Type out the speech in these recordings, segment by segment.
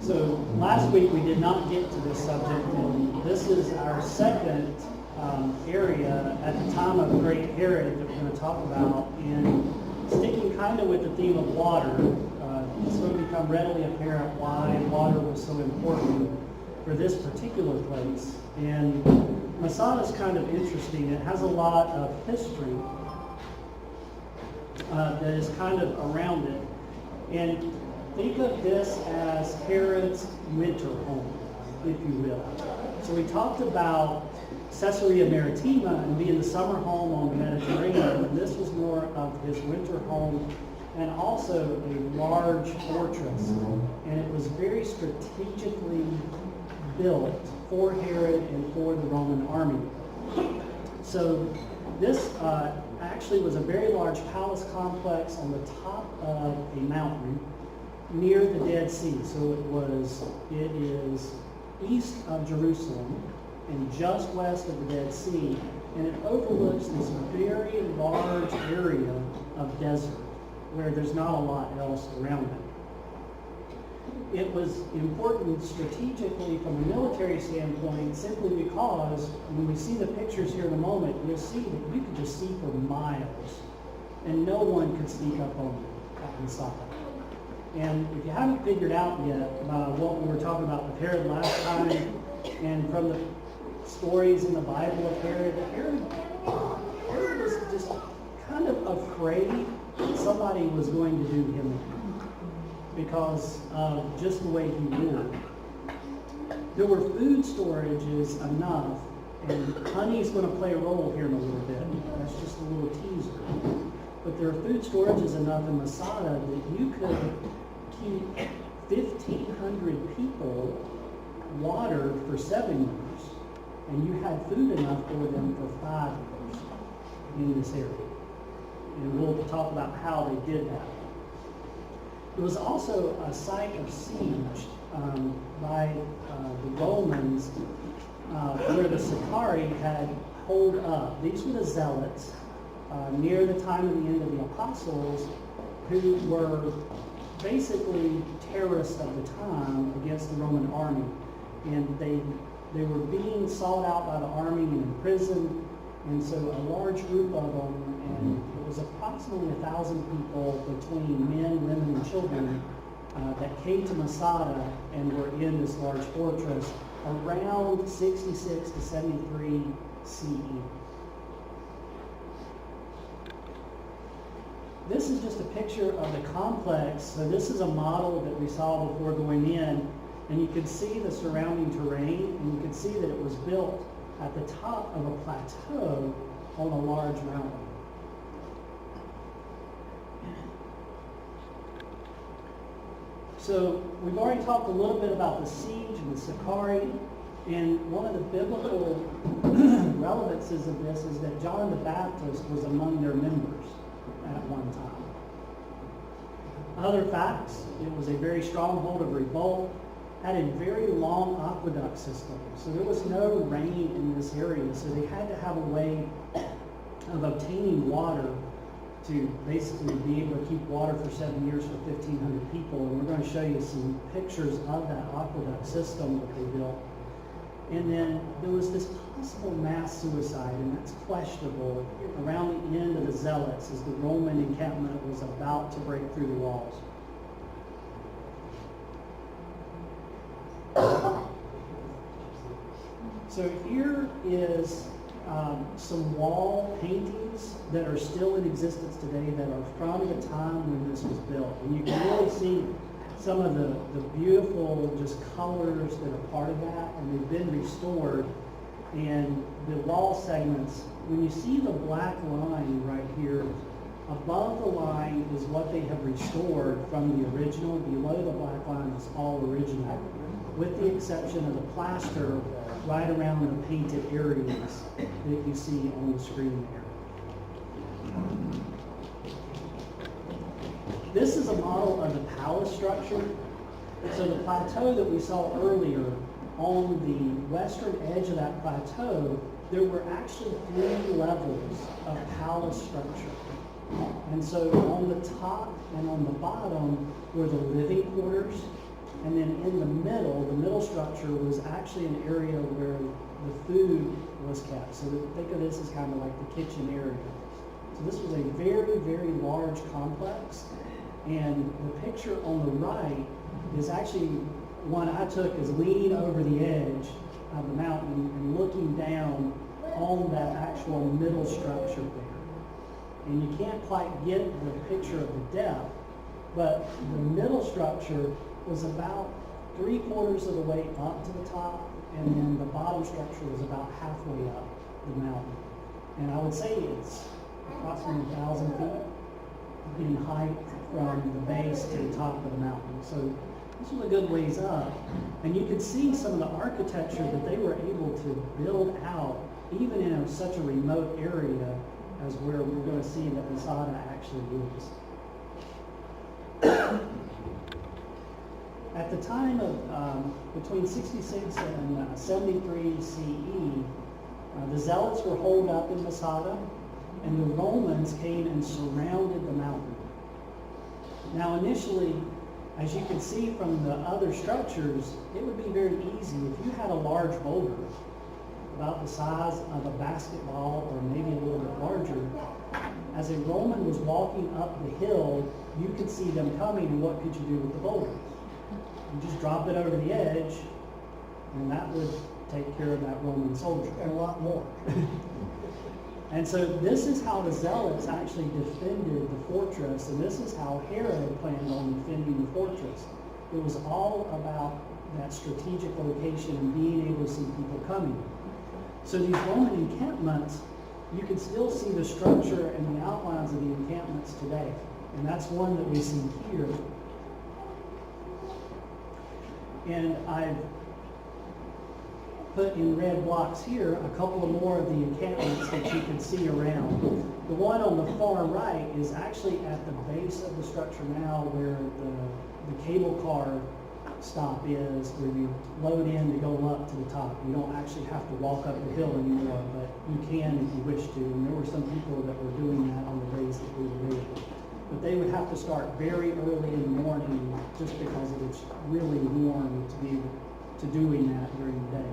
So last week we did not get to this subject, and this is our second area at the time of Great Herod that we're going to talk about. And sticking kind of with the theme of water, it's going to become readily apparent why water was so important for this particular place. And Masada is kind of interesting. It has a lot of history that is kind of around it. And think of this as Herod's winter home, if you will. So we talked about Caesarea Maritima and being the summer home on the Mediterranean, and this was more of his winter home and also a large fortress. And it was very strategically built for Herod and for the Roman army. So this actually was a very large palace complex on the top of a mountain near the Dead Sea. So it is east of Jerusalem and just west of the Dead Sea, and it overlooks this very large area of desert where there's not a lot else around it. It was important strategically from a military standpoint simply because when we see the pictures here in a moment, you'll see that you could just see for miles and no one could sneak up on you at Masada. And if you haven't figured out yet what we were talking about with Herod last time, and from the stories in the Bible of Herod was just kind of afraid that somebody was going to do him because of just the way he ruled. There were food storages enough, and honey's going to play a role here in a little bit. That's just a little teaser. But there are food storages enough in Masada that you could keep 1,500 people watered for 7 years, and you had food enough for them for 5 years in this area. And we'll talk about how they did that. It was also a site of siege by the Romans where the Sicarii had holed up. These were the zealots near the time of the end of the apostles who were basically terrorists of the time against the Roman army. And they were being sought out by the army and imprisoned. And so a large group of them, and it was approximately 1,000 people between men, women, and children that came to Masada and were in this large fortress around 66 to 73 CE. This is just a picture of the complex. So this is a model that we saw before going in, and you can see the surrounding terrain, and you can see that it was built at the top of a plateau on a large mountain. So we've already talked a little bit about the siege and the Sicarii, and one of the biblical relevances of this is that John the Baptist was among their members at one time. Other facts: it was a very stronghold of revolt, had a very long aqueduct system. So there was no rain in this area, so they had to have a way of obtaining water to basically be able to keep water for 7 years for 1,500 people. And we're going to show you some pictures of that aqueduct system that they built. And then there was this possible mass suicide, and that's questionable, around the end of the Zealots as the Roman encampment was about to break through the walls. So here is some wall paintings that are still in existence today that are from the time when this was built. And you can really see some of the beautiful just colors that are part of that, and they've been restored. And the wall segments, when you see the black line right here, above the line is what they have restored from the original. Below the black line is all original, with the exception of the plaster right around the painted areas that you see on the screen there. This is a model of the palace structure. So the plateau that we saw earlier, on the western edge of that plateau, there were actually 3 levels of palace structure. And so on the top and on the bottom were the living quarters, and then in the middle structure was actually an area where the food was kept. So think of this as kind of like the kitchen area. So this was a very, very large complex. And the picture on the right is actually one I took as leaning over the edge of the mountain and looking down on that actual middle structure there. And you can't quite get the picture of the depth, but the middle structure was about 3/4 of the way up to the top, and then the bottom structure was about halfway up the mountain. And I would say it's approximately 1,000 feet in height from the base to the top of the mountain. So this was a good ways up. And you could see some of the architecture that they were able to build out, even in such a remote area as where we're going to see that Masada actually is. At the time of between 66 and 73 CE, the Zealots were holed up in Masada, and the Romans came and surrounded the mountain. Now initially, as you can see from the other structures, it would be very easy if you had a large boulder, about the size of a basketball or maybe a little bit larger. As a Roman was walking up the hill, you could see them coming, and what could you do with the boulder? You just drop it over the edge, and that would take care of that Roman soldier. And a lot more. And so this is how the Zealots actually defended the fortress, and this is how Herod planned on defending the fortress. It was all about that strategic location and being able to see people coming. So these Roman encampments, you can still see the structure and the outlines of the encampments today. And that's one that we see here. And I've put in red blocks here a couple of more of the encampments that you can see around. The one on the far right is actually at the base of the structure now, where the cable car stop is, where you load in to go up to the top. You don't actually have to walk up the hill anymore, but you can if you wish to. And there were some people that were doing that on the days that we were there. But they would have to start very early in the morning just because it was really warm to be to doing that during the day.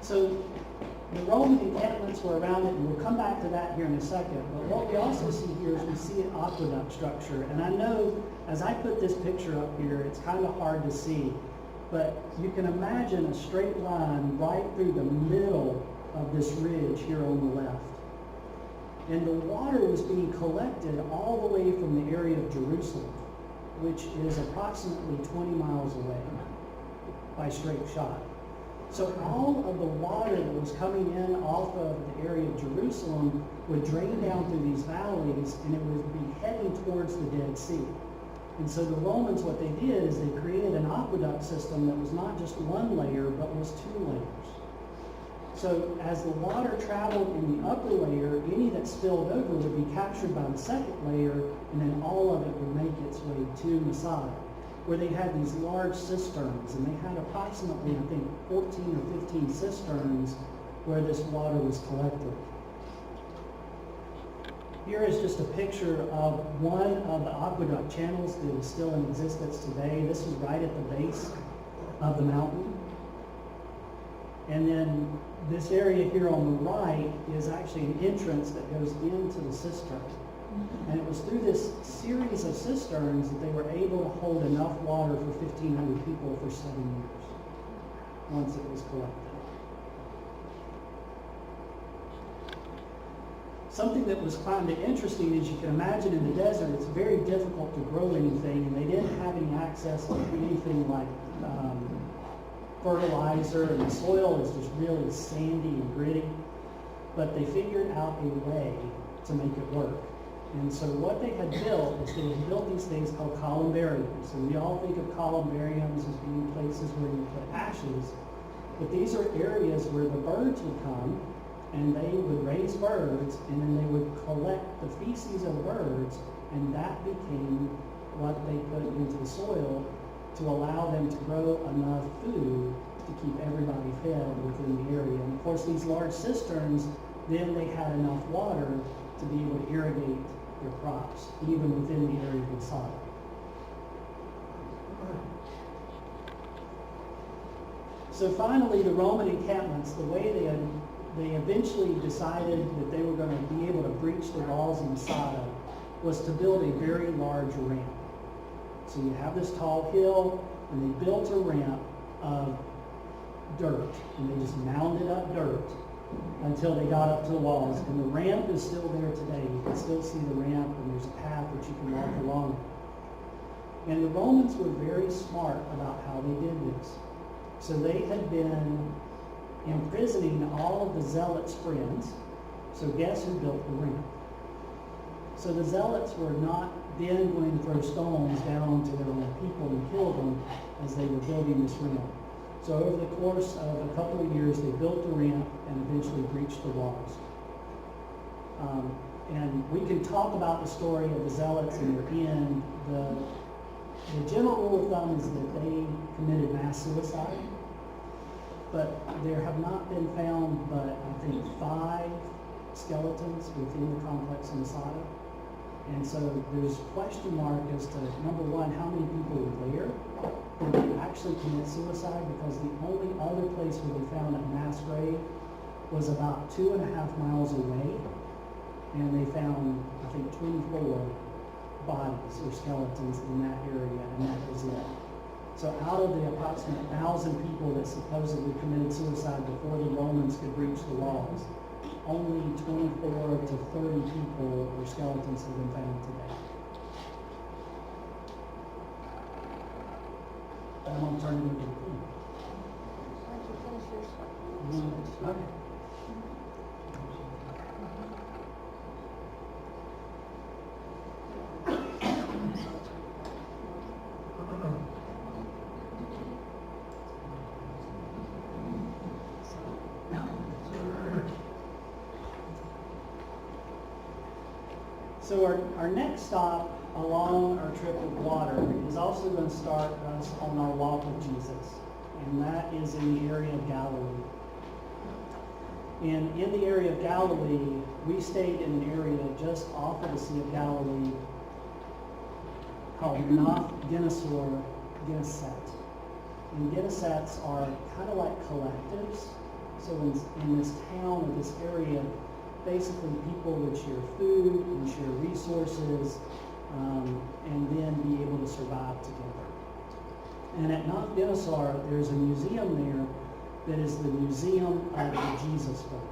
So the Roman encampments were around it, and we'll come back to that here in a second. But what we also see here is we see an aqueduct structure. And I know as I put this picture up here, it's kind of hard to see, but you can imagine a straight line right through the middle of this ridge here on the left. And the water was being collected all the way from the area of Jerusalem, which is approximately 20 miles away by straight shot. So all of the water that was coming in off of the area of Jerusalem would drain down through these valleys, and it would be heading towards the Dead Sea. And so the Romans, what they did is they created an aqueduct system that was not just one layer, but was 2 layers. So as the water traveled in the upper layer, any that spilled over would be captured by the second layer, and then all of it would make its way to Masada, where they had these large cisterns, and they had approximately, I think, 14 or 15 cisterns where this water was collected. Here is just a picture of one of the aqueduct channels that is still in existence today. This is right at the base of the mountain. And then this area here on the right is actually an entrance that goes into the cistern. And it was through this series of cisterns that they were able to hold enough water for 1,500 people for 7 years, once it was collected. Something that was kind of interesting is you can imagine in the desert, it's very difficult to grow anything, and they didn't have any access to anything like fertilizer, and the soil is just really sandy and gritty. But they figured out a way to make it work. And so what they had built is they had built these things called columbariums. And we all think of columbariums as being places where you put ashes. But these are areas where the birds would come, and they would raise birds, and then they would collect the feces of birds, and that became what they put into the soil to allow them to grow enough food to keep everybody fed within the area. And of course, these large cisterns, then they had enough water to be able to irrigate their crops, even within the area of Masada. So finally, the Roman encampments, the way they eventually decided that they were going to be able to breach the walls of Masada was to build a very large ramp. So you have this tall hill, and they built a ramp of dirt, and they just mounded up dirt until they got up to the walls. And the ramp is still there today. You can still see the ramp, and there's a path that you can walk along. And the Romans were very smart about how they did this. So they had been imprisoning all of the zealots' friends. So guess who built the ramp? So the zealots were not then going to throw stones down onto their own people and kill them as they were building this ramp. So over the course of a couple of years, they built the ramp and eventually breached the walls. And we can talk about the story of the zealots and their end. The general rule of thumb is that they committed mass suicide, but there have not been found but I think 5 skeletons within the complex of Masada. And so there's question mark as to, number one, how many people were there? Did they actually commit suicide? Because the only other place where they found a mass grave was about 2.5 miles away, and they found, I think, 24 bodies or skeletons in that area, and that was it. So out of the approximate 1,000 people that supposedly committed suicide before the Romans could breach the walls, only 24 to 30 people or skeletons have been found today. I'm going to turn it over to you. Why don't you finish yours? Okay. So our next stop along our trip with water is also going to start us on our walk with Jesus, and that is in the area of Galilee. And in the area of Galilee, we stayed in an area just off of the Sea of Galilee called Nath Gennesar Genneset. And Gennesets are kind of like collectives. So in this town or this area, basically people would share food and share resources and then be able to survive together. And at Nath Gennesar, there's a museum there that is the Museum of the Jesus Boat.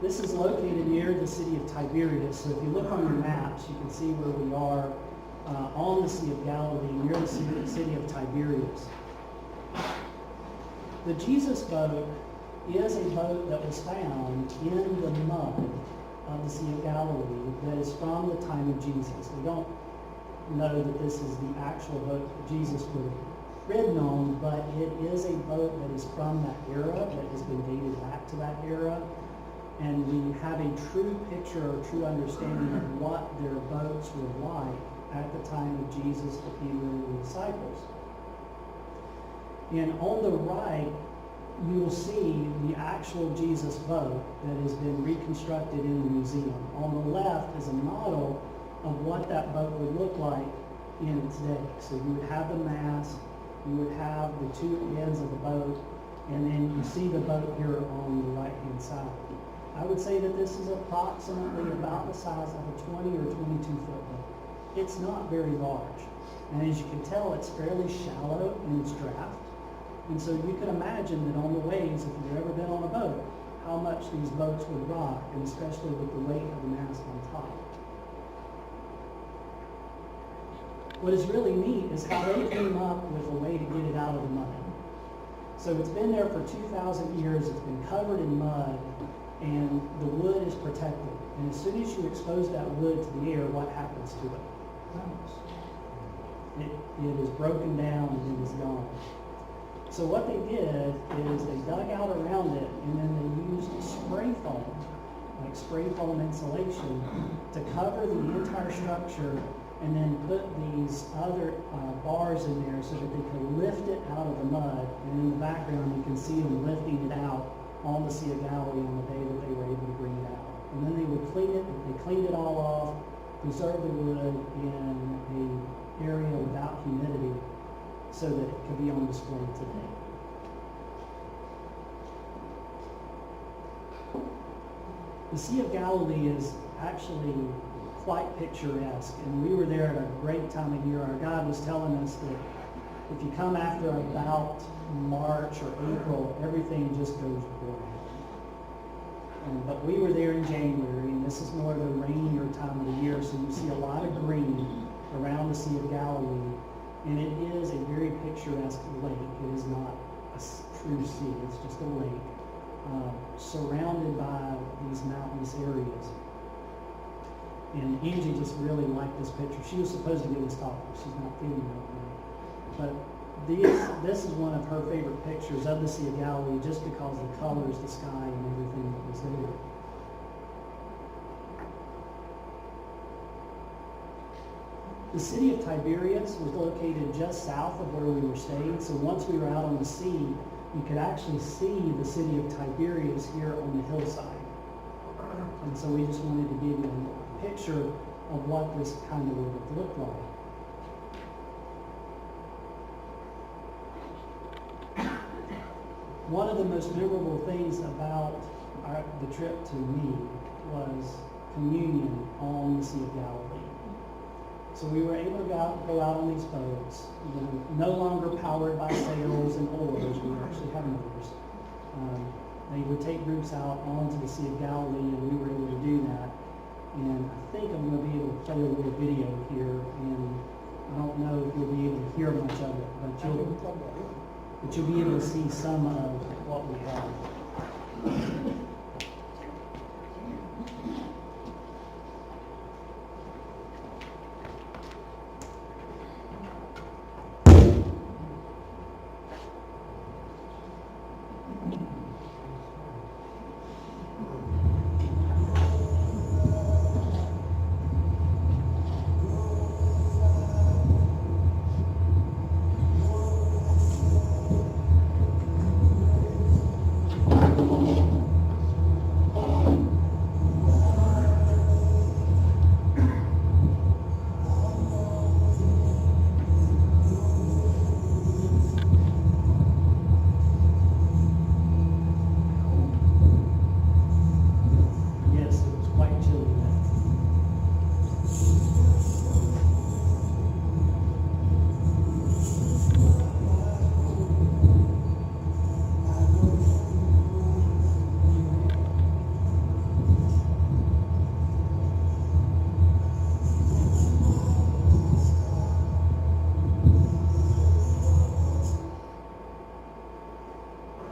This is located near the city of Tiberias. So if you look on your maps, you can see where we are on the Sea of Galilee, near the city of Tiberias. The Jesus boat is a boat that was found in the mud of the Sea of Galilee that is from the time of Jesus. We don't know that this is the actual boat that Jesus would have ridden on, but it is a boat that is from that era, that has been dated back to that era, and we have a true picture or true understanding of what their boats were like at the time of Jesus, the Peter, and the disciples. And on the right, you will see the actual Jesus boat that has been reconstructed in the museum. On the left is a model of what that boat would look like in its day. So you would have the mast, you would have the two ends of the boat, and then you see the boat here on the right-hand side. I would say that this is approximately about the size of a 20 or 22 foot boat. It's not very large. And as you can tell, it's fairly shallow in its draft. And so you can imagine that on the waves, if you've ever been on a boat, how much these boats would rock, and especially with the weight of the mast on top. What is really neat is how they came up with a way to get it out of the mud. So it's been there for 2,000 years, it's been covered in mud, and the wood is protected. And as soon as you expose that wood to the air, what happens to it? It is broken down and it is gone. So what they did is they dug out around it, and then they used spray foam, like spray foam insulation, to cover the entire structure, and then put these other bars in there so that they could lift it out of the mud. And in the background, you can see them lifting it out on the Sea of Galilee on the day that they were able to bring it out. And then they would clean it, they cleaned it all off, preserved the wood in an area without humidity so that it could be on display today. The Sea of Galilee is actually quite picturesque, and we were there at a great time of year. Our guide was telling us that if you come after about March or April, everything just goes brown. But we were there in January, and this is more of the rainier time of the year, so you see a lot of green around the Sea of Galilee, and it is a very picturesque lake. It is not a true sea, it's just a lake surrounded by these mountainous areas. And Angie just really liked this picture. She was supposed to get this talk, but she's not feeling right now. But this is one of her favorite pictures of the Sea of Galilee just because of the colors, the sky, and everything that was there. The city of Tiberias was located just south of where we were staying, so once we were out on the sea, you could actually see the city of Tiberias here on the hillside. And so we just wanted to give you a picture of what this kind of would have looked like. One of the most memorable things about the trip to me was communion on the Sea of Galilee. So we were able to go out on these boats, no longer powered by sails and oars. We actually had oars. They would take groups out onto the Sea of Galilee, and we were able to do that. And I think I'm going to be able to play a little video here, and I don't know if you'll be able to hear much of it, but you'll be able to see some of what we have.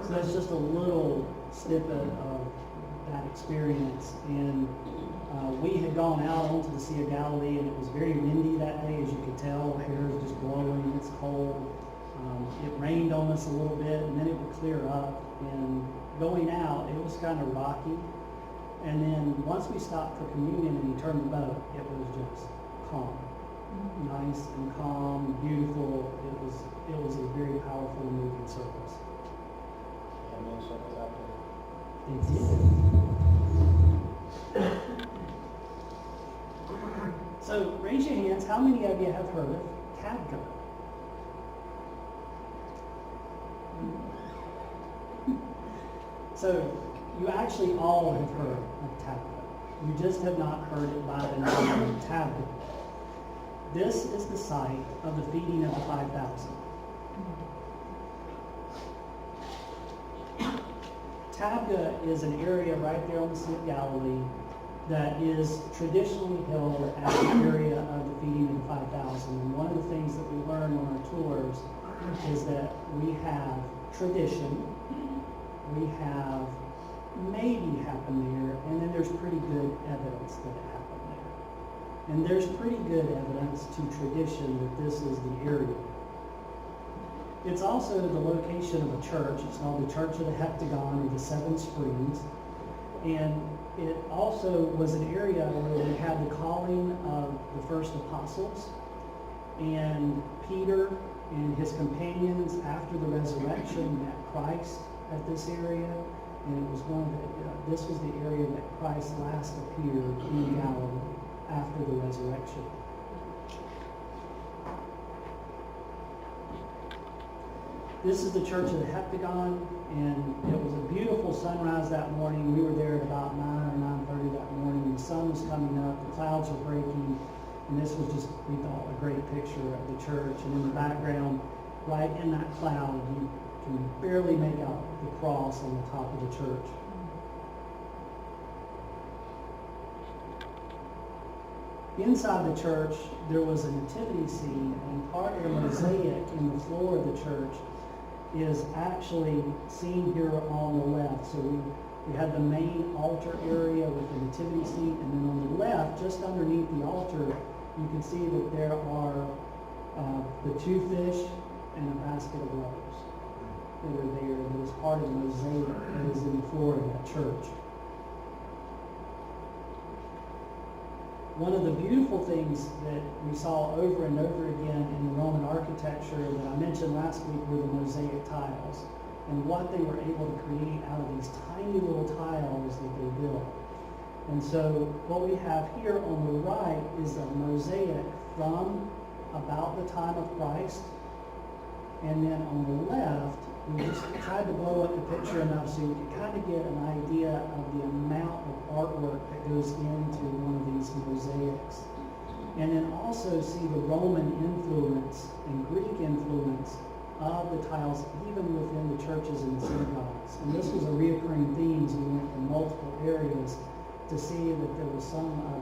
That's just a little snippet of that experience. And we had gone out onto the Sea of Galilee, and it was very windy that day, as you could tell. Hair is just blowing, it's cold. It rained on us a little bit, and then it would clear up. And going out, it was kind of rocky. And then once we stopped for communion and you turned the boat, it was just calm. Nice and calm, beautiful. It was a very powerful moving service. They did. So raise your hands. How many of you have heard of Tagbha? So you actually all have heard of Tagbha. You just have not heard it by the name of Tagbha. This is the site of the feeding of the 5,000. Tagbha is an area right there on the Sea of Galilee that is traditionally held as the area of the feeding of the 5,000. And one of the things that we learn on our tours is that we have tradition, we have maybe happened there, and then there's pretty good evidence that it happened there. And there's pretty good evidence to tradition that this is the area. It's also the location of a church. It's called the Church of the Heptagon, or the Seven Springs. And it also was an area where they had the calling of the first apostles. And Peter and his companions, after the resurrection, met Christ at this area. And it was one of the, this was the area that Christ last appeared in Galilee after the resurrection. This is the church of the Heptagon, and it was a beautiful sunrise that morning. We were there at about 9 or 9:30 that morning. The sun was coming up, the clouds were breaking, and this was just, we thought, a great picture of the church. And in the background, right in that cloud, you can barely make out the cross on the top of the church. Inside the church, there was a nativity scene, and part of the mosaic in the floor of the church is actually seen here on the left. So we had the main altar area with the nativity scene, and then on the left, just underneath the altar, you can see that there are the 2 fish and a basket of loaves that are there, that is part of the mosaic that is in the floor of that church. One of the beautiful things that we saw over and over again in the Roman architecture that I mentioned last week were the mosaic tiles, and what they were able to create out of these tiny little tiles that they built. And so what we have here on the right is a mosaic from about the time of Christ, and then on the left, we just tried to blow up the picture enough so you could kind of get an idea of the amount of artwork that goes into one of these mosaics. And then also see the Roman influence and Greek influence of the tiles even within the churches and the synagogues. And this was a reoccurring theme as we went to multiple areas to see that there was some of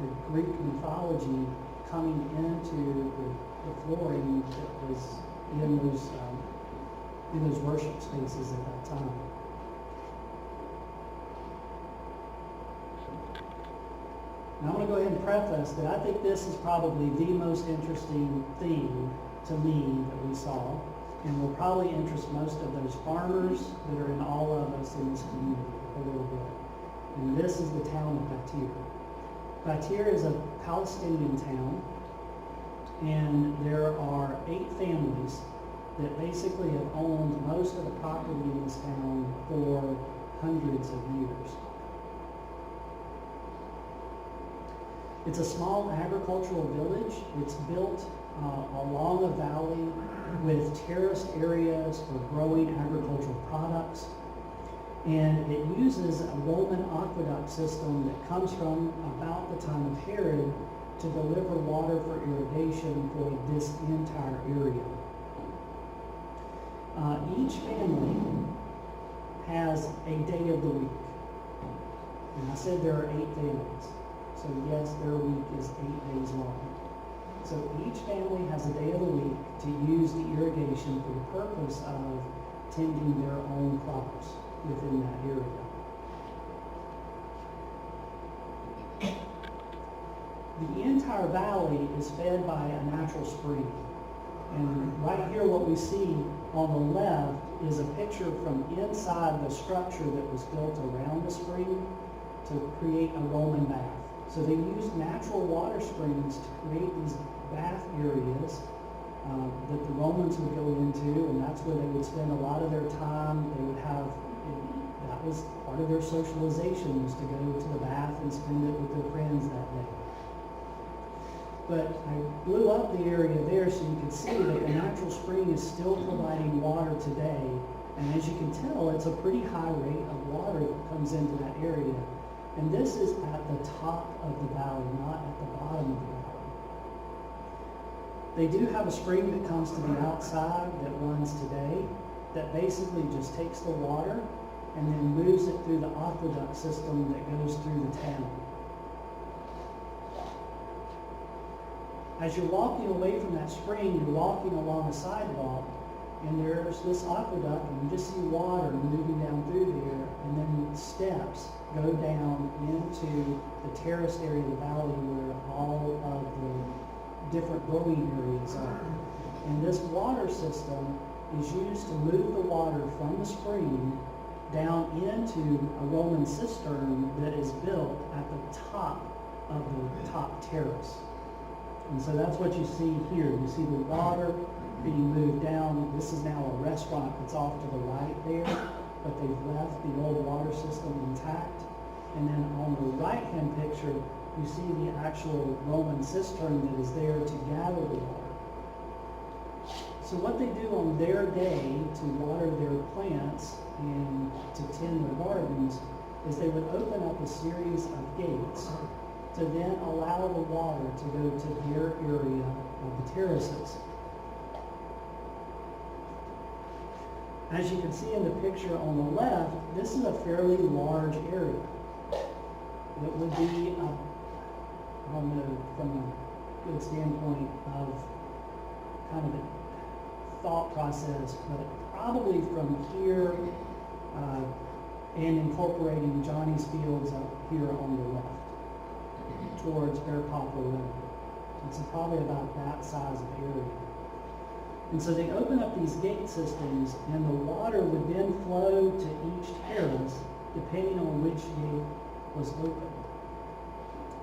the Greek mythology coming into the flooring that was in those worship spaces at that time. Now, I want to go ahead and preface that I think this is probably the most interesting thing to me that we saw, and will probably interest most of those farmers that are in all of us in this community a little bit. And this is the town of Battir. Battir is a Palestinian town, and there are 8 families that basically have owned most of the property in this town for hundreds of years. It's a small agricultural village. It's built along a valley with terraced areas for growing agricultural products. And it uses a Roman aqueduct system that comes from about the time of Herod to deliver water for irrigation for this entire area. Each family has a day of the week. And I said there are 8 families. So yes, their week is 8 days long. So each family has a day of the week to use the irrigation for the purpose of tending their own crops within that area. The entire valley is fed by a natural spring. And right here what we see on the left is a picture from inside the structure that was built around the spring to create a Roman bath. So they used natural water springs to create these bath areas that the Romans would go into, and that's where they would spend a lot of their time. They would have, that was part of their socialization, was to go to the bath and spend it with their friends that day. But I blew up the area there so you could see that the natural spring is still providing water today. And as you can tell, it's a pretty high rate of water that comes into that area. And this is at the top of the valley, not at the bottom of the valley. They do have a spring that comes to the outside that runs today that basically just takes the water and then moves it through the aqueduct system that goes through the town. As you're walking away from that spring, you're walking along a sidewalk, and there's this aqueduct, and you just see water moving down through there, and then steps go down into the terraced area of the valley where all of the different growing areas are. And this water system is used to move the water from the spring down into a Roman cistern that is built at the top of the top terrace. And so that's what you see here. You see the water being moved down. This is now a restaurant that's off to the right there. but they've left the old water system intact. And then on the right-hand picture, you see the actual Roman cistern that is there to gather the water. So what they do on their day to water their plants and to tend their gardens is they would open up a series of gates to then allow the water to go to their area of the terraces. As you can see in the picture on the left, this is a fairly large area. It would be, I don't know, from a good standpoint of kind of a thought process, but probably from here and incorporating Johnny's Fields up here on the left towards Bear Poplar Road. It's probably about that size of area. And so they open up these gate systems, and the water would then flow to each terrace depending on which gate was open.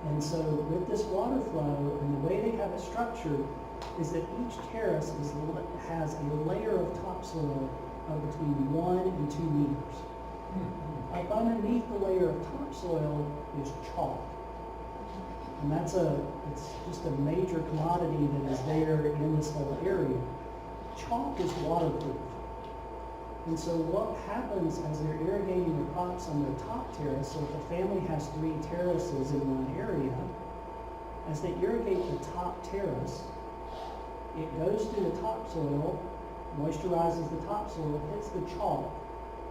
And so with this water flow, and the way they have it structured, is that each terrace has a layer of topsoil of between 1 and 2 meters. Up underneath the layer of topsoil is chalk. And it's just a major commodity that is there in this whole area. Chalk is waterproof. And so what happens as they're irrigating their crops on their top terrace, so if a family has 3 terraces in one area, as they irrigate the top terrace, it goes through the topsoil, moisturizes the topsoil, hits the chalk,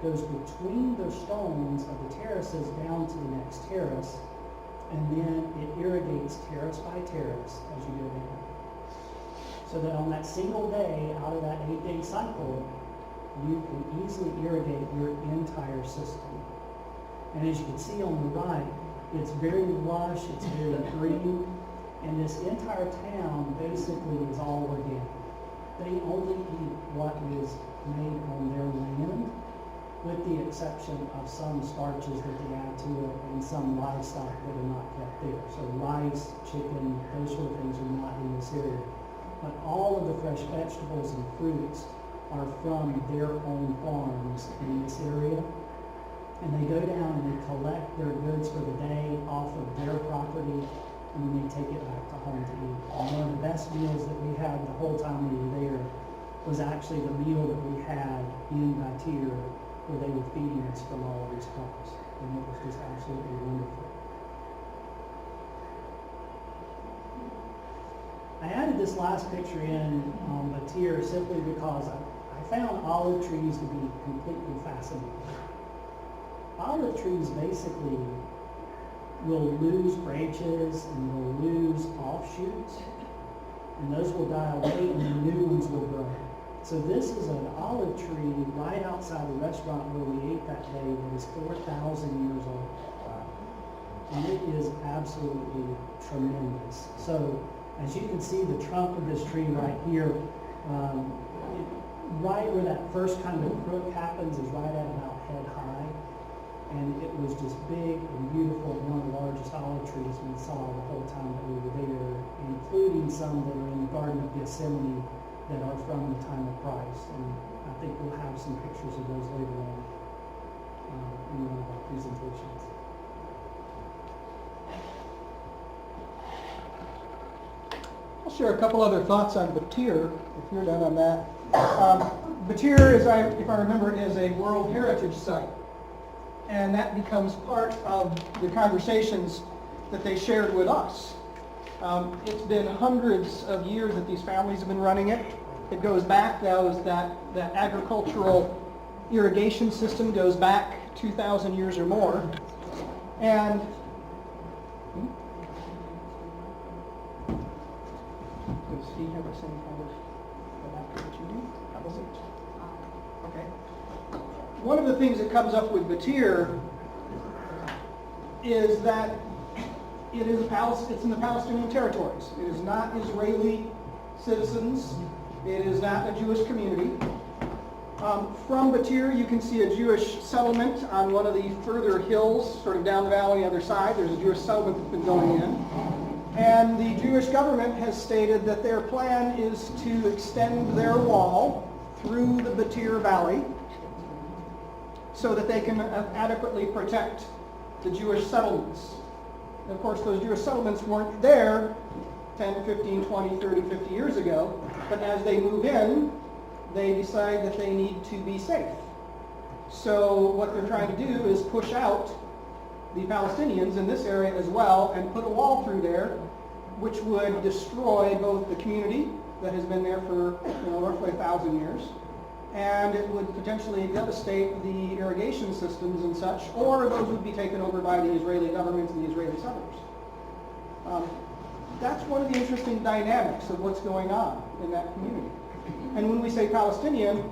goes between the stones of the terraces down to the next terrace, and then it irrigates terrace by terrace as you go down. So that on that single day, out of that 8-day cycle, you can easily irrigate your entire system. And as you can see on the right, it's very lush, it's very green, and this entire town basically is all organic. They only eat what is made on their land, with the exception of some starches that they add to it and some livestock that are not kept there. So rice, chicken, those sort of things are not in this area. But all of the fresh vegetables and fruits are from their own farms in this area. And they go down and they collect their goods for the day off of their property, and then they take it back to home to eat. And one of the best meals that we had the whole time we were there was actually the meal that we had in Battir, where they were feeding us from all of these crops. And it was just absolutely wonderful. I added this last picture in Battir simply because I found olive trees to be completely fascinating. Olive trees basically will lose branches and will lose offshoots, and those will die away and the new ones will grow. So this is an olive tree right outside the restaurant where we ate that day that is 4,000 years old. And it is absolutely tremendous. So as you can see, the trunk of this tree right here, right where that first kind of crook happens is right at about head high. And it was just big and beautiful, one of the largest olive trees we saw the whole time that we were there, including some that are in the Garden of Gethsemane that are from the time of Christ. And I think we'll have some pictures of those later on in one of our presentations. I'll share a couple other thoughts on Battir, if you're done on that. Battir, if I remember, is a World Heritage Site. And that becomes part of the conversations that they shared with us. It's been hundreds of years that these families have been running it. It goes back, that agricultural irrigation system goes back 2,000 years or more. And does he have the same kind of adapter that you do? Probably. Okay. One of the things that comes up with Battir is that it's in the Palestinian territories. It is not Israeli citizens. It is not a Jewish community. From Battir, you can see a Jewish settlement on one of the further hills, sort of down the valley on the other side. There's a Jewish settlement that's been going in. And the Jewish government has stated that their plan is to extend their wall through the Battir Valley so that they can adequately protect the Jewish settlements. And of course, those Jewish settlements weren't there 10, 15, 20, 30, 50 years ago, but as they move in, they decide that they need to be safe. So what they're trying to do is push out the Palestinians in this area as well and put a wall through there, which would destroy both the community that has been there for roughly 1,000 years, and it would potentially devastate the irrigation systems and such, or those would be taken over by the Israeli government and the Israeli settlers. That's one of the interesting dynamics of what's going on in that community. And when we say Palestinian,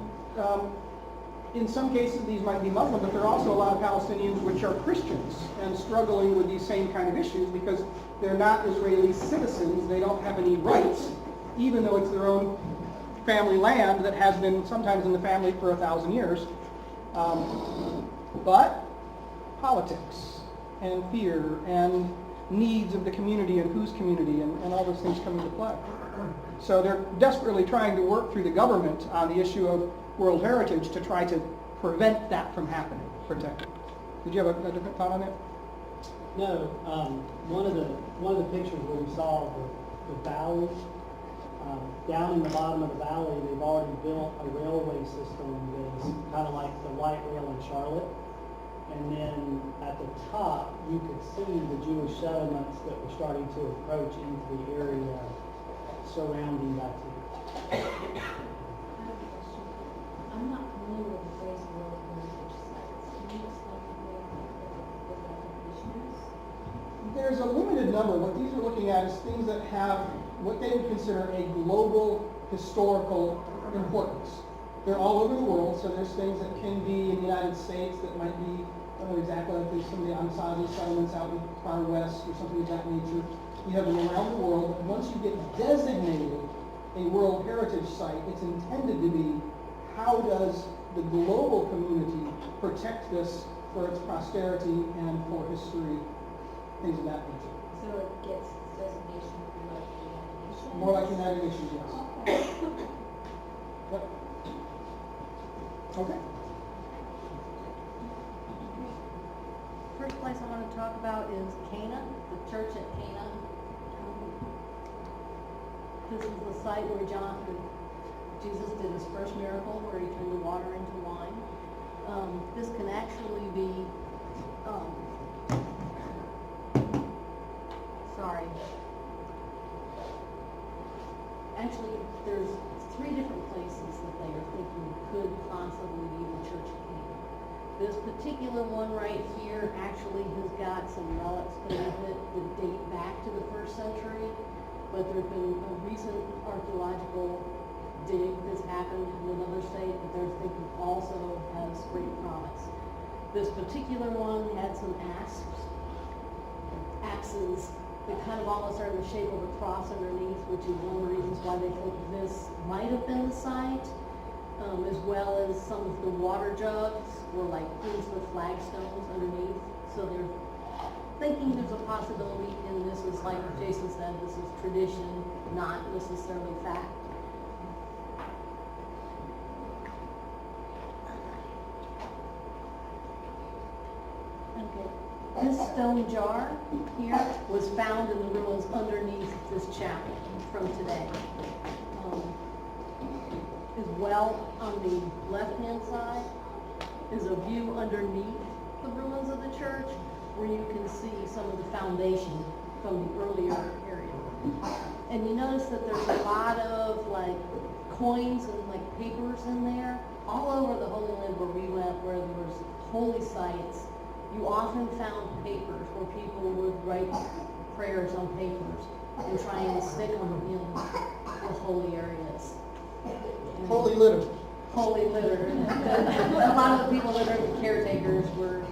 in some cases these might be Muslim, but there are also a lot of Palestinians which are Christians and struggling with these same kind of issues because they're not Israeli citizens. They don't have any rights, even though it's their own family land that has been sometimes in the family for 1,000 years. But politics and fear and needs of the community and whose community and all those things come into play. So they're desperately trying to work through the government on the issue of World Heritage to try to prevent that from happening, protect it. Did you have a different thought on that? No, one of the pictures where we saw the valley, down in the bottom of the valley, they've already built a railway system that is kind of like the light rail in Charlotte. And then at the top, you could see the Jewish settlements that were starting to approach into the area surrounding Battir. I'm not familiar with the phrase World Heritage Sites. Can you explain what that definition is? There's a limited number. What these are looking at is things that have what they would consider a global historical importance. They're all over the world, so there's things that can be in the United States that might be, I don't know exactly, like there's some of the Masada settlements out in the far west or something of that nature. You have them around the world. Once you get designated a World Heritage Site, it's intended to be how does the global community protect this for its posterity and for history, things of that nature. So it gets designation for like the United Nations? More like United Nations, yes. Okay. Yep. Okay. First place I want to talk about is Cana, the church at Cana. This is the site where Jesus did his first miracle, where he turned the water into wine. This can actually be, actually there's 3 different places that they are thinking could possibly be the church at Cana. This particular one right here actually has got some relics beneath it that date back to the 1st century, but there's been a recent archaeological dig that's happened in another state that they're thinking also has great promise. This particular one had some axes that kind of almost are in the shape of a cross underneath, which is one of the reasons why they think this might have been the site, as well as some of the water jugs were like things with flagstones underneath. So they're thinking there's a possibility, and this is, like Jason said, this is tradition, not necessarily fact. Okay. This stone jar here was found in the ruins underneath this chapel from today. As well, on the left-hand side is a view underneath the ruins of the church where you can see some of the foundation from the earlier area. And you notice that there's a lot of like coins and like papers in there. All over the Holy Land where we went, where there was holy sites, you often found papers where people would write prayers on papers and try and stick them in the holy areas. And Holy litter. holy litter. A lot of the people that are the caretakers were.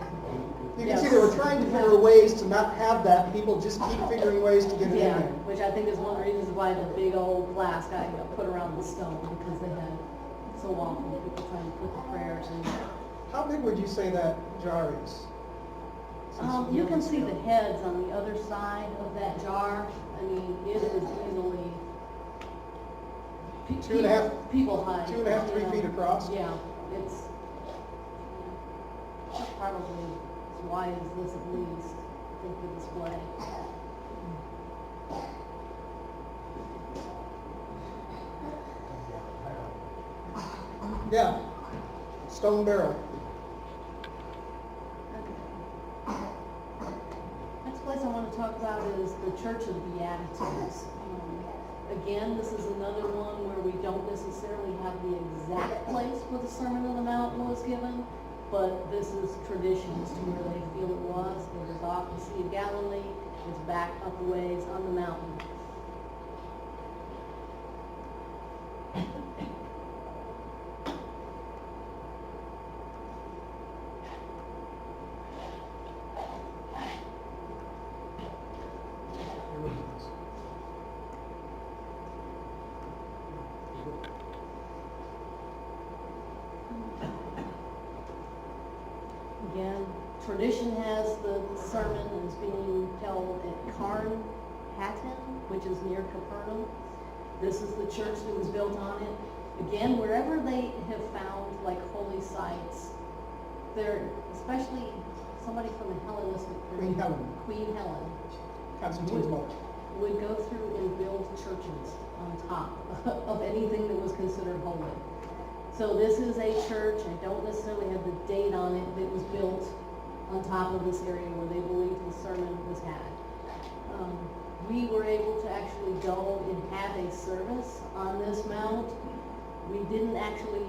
You can see they were trying to figure ways to not have that. People just keep figuring ways to get it Yeah, in there. which I think is one of the reasons why the big old glass got put around the stone, because they had so often people trying to put the prayers in there. How big would you say that jar is? You can see the heads on the other side of that jar. I mean, it is easily 2.5 people height. 2.5, 3 feet across? Yeah, it's. probably why is this at least for the display. Yeah, stone barrel. Next place I want to talk about is the Church of the Beatitudes. Again, this is another one where we don't necessarily have the exact place where the Sermon on the Mount was given, but this is tradition as to where they feel it was. It was off the Sea of Galilee. It's back up a ways on the mountain. Again, tradition has the sermon is being held at Capernaum, which is near Capernaum. This is the church that was built on it. Again, wherever they have found like holy sites, they're especially somebody from the Hellenistic Queen period, Helen. Queen Helen, Constantine's mother. would go through and build churches on top of anything that was considered holy. So this is a church, I don't necessarily have the date on it, that was built on top of this area where they believed the sermon was had. We were able to actually go and have a service on this mount. We didn't actually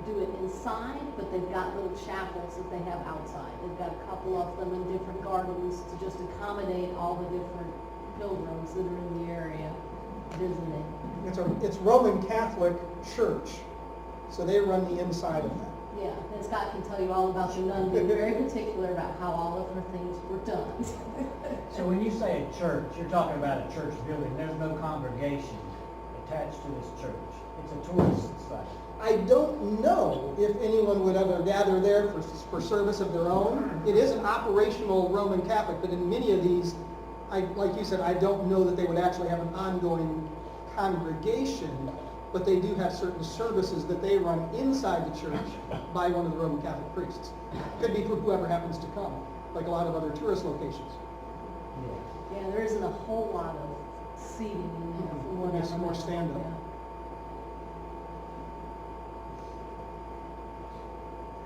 do it inside, but they've got little chapels that they have outside. They've got a couple of them in different gardens to just accommodate all the different pilgrims that are in the area visiting. It's Roman Catholic Church, so they run the inside of that. Yeah, and Scott can tell you all about the nun being very particular about how all of her things were done. So when you say a church, you're talking about a church building. There's no congregation attached to this church. It's a tourist site. I don't know if anyone would ever gather there for service of their own. It is an operational Roman Catholic, but in many of these, like you said, I don't know that they would actually have an ongoing congregation, but they do have certain services that they run inside the church by one of the Roman Catholic priests. Could be for whoever happens to come, like a lot of other tourist locations. Yeah, there isn't a whole lot of seating in there from what I It's more remember. stand-up. Yeah.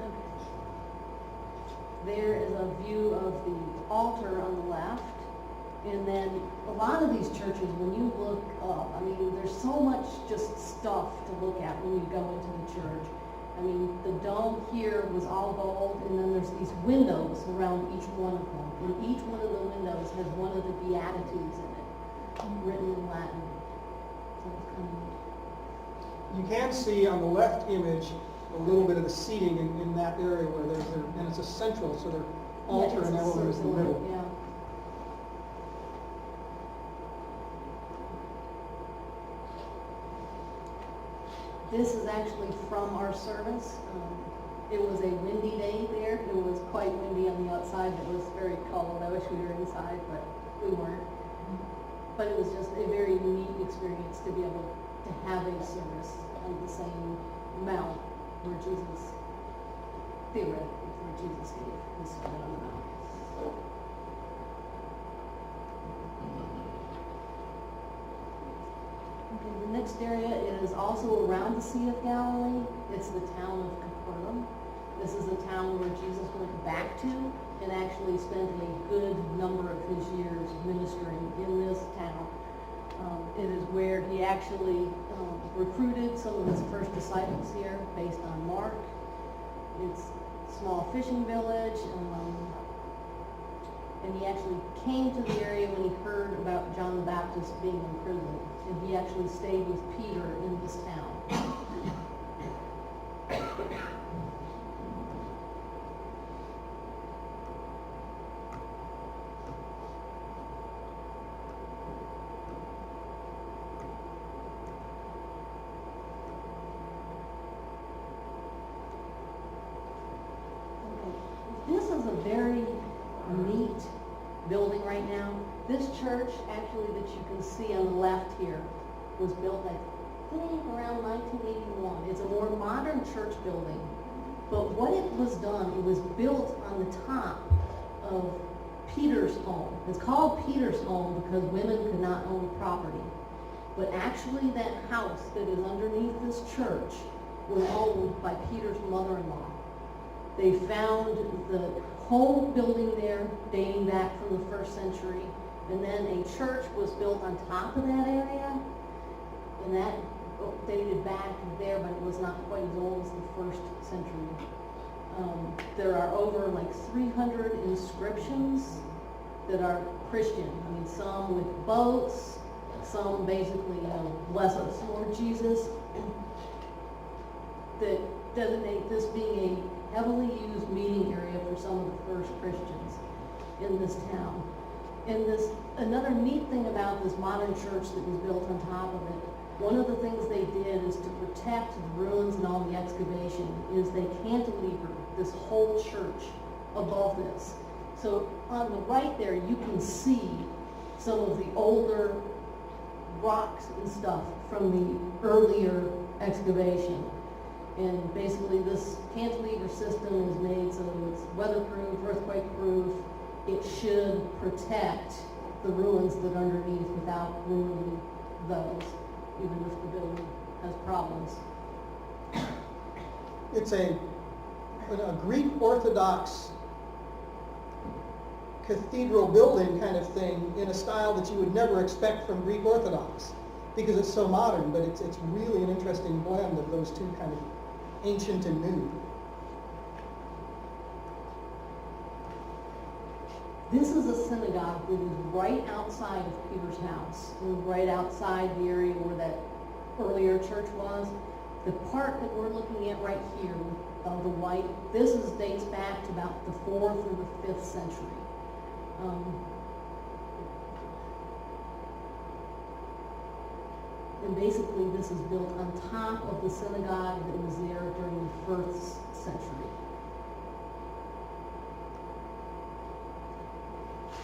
Okay. There is a view of the altar on the left. And then a lot of these churches, when you look up, I mean, there's so much just stuff to look at when you go into the church. I mean, the dome here was all gold, and then there's these windows around each one of them. And each one of the windows has one of the Beatitudes in it, written in Latin. So it's kind of neat. You can see on the left image a little bit of the seating in that area where and it's a central sort of altar, Yeah, and it's that one is in the circular, middle. yeah. This is actually from our service. It was a windy day there. It was quite windy on the outside. It was very cold. I wish we were inside, but we weren't. But it was just a very neat experience to be able to have a service on the same mount where Jesus, theoretically, where Jesus gave his sermon on the mount. Okay, the next area is also around the Sea of Galilee. It's the town of Capernaum. This is a town where Jesus went back to and actually spent a good number of his years ministering in this town. It is where he actually recruited some of his first disciples here based on Mark. It's a small fishing village, and he actually came to the area when he heard about John the Baptist being in prison. And he actually stayed with Peter in this town. This is a very neat building right now. This church, actually, that you can see on the left here, was built, I think, around 1981. It's a more modern church building. But what it was done, it was built on the top of Peter's home. It's called Peter's home because women could not own property. But actually that house that is underneath this church was owned by Peter's mother-in-law. They found the whole building there dating back from the 1st century, and then a church was built on top of that area, and that dated back there, but it was not quite as old as the 1st century. There are over like 300 inscriptions that are Christian. I mean, some with boats, some basically, bless us, Lord Jesus, that designate this being a heavily used meeting area for some of the first Christians in this town. And another neat thing about this modern church that was built on top of it, one of the things they did is to protect the ruins and all the excavation, is they cantilevered this whole church above this. So on the right there, you can see some of the older rocks and stuff from the earlier excavation. And basically this cantilever system is made so it's weatherproof, earthquake-proof. It should protect the ruins that are underneath without ruining those, even if the building has problems. It's a Greek Orthodox cathedral building kind of thing in a style that you would never expect from Greek Orthodox because it's so modern, but it's really an interesting blend of those two kind of ancient and new. This is a synagogue that is right outside of Peter's house, and right outside the area where that earlier church was. The part that we're looking at right here, the white, this dates back to about the 4th or the 5th century. And basically this is built on top of the synagogue that was there during the 1st century.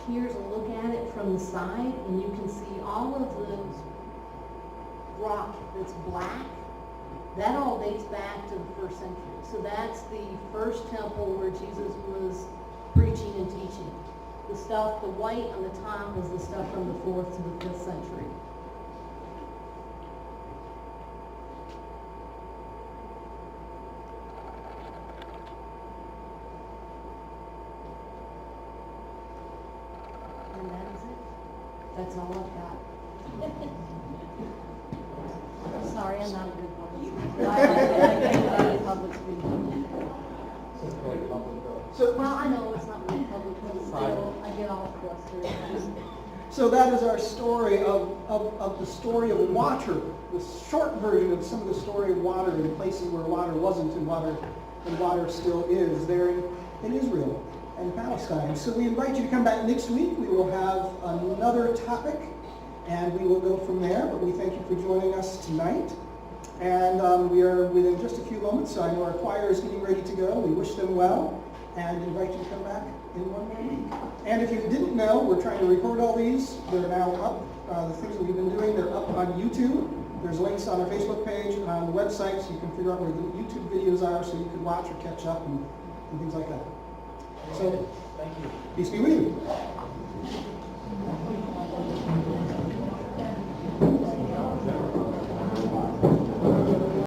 Here's a look at it from the side, and you can see all of the rock that's black. That all dates back to the 1st century. So that's the first temple where Jesus was preaching and teaching. The stuff, the white on the top is the stuff from the 4th to the 5th century. And that is it. That's all I've got. Sorry, I'm not a good public speaker. I can't do public speaking. Well, I know it's not really public, but still, I get all flustered. So that is our story of the story of water, the short version of some of the story of water in places where water wasn't and water still is there in Israel and Palestine. So we invite you to come back next week. We will have another topic and we will go from there, but we thank you for joining us tonight. And we are within just a few moments, so I know our choir is getting ready to go. We wish them well and invite you to come back in 1 more week. And if you didn't know, we're trying to record all these. They're now up. The things that we've been doing, they're up on YouTube. There's links on our Facebook page and on the website, so you can figure out where the YouTube videos are so you can watch or catch up and things like that. So, Thank you. peace be with you.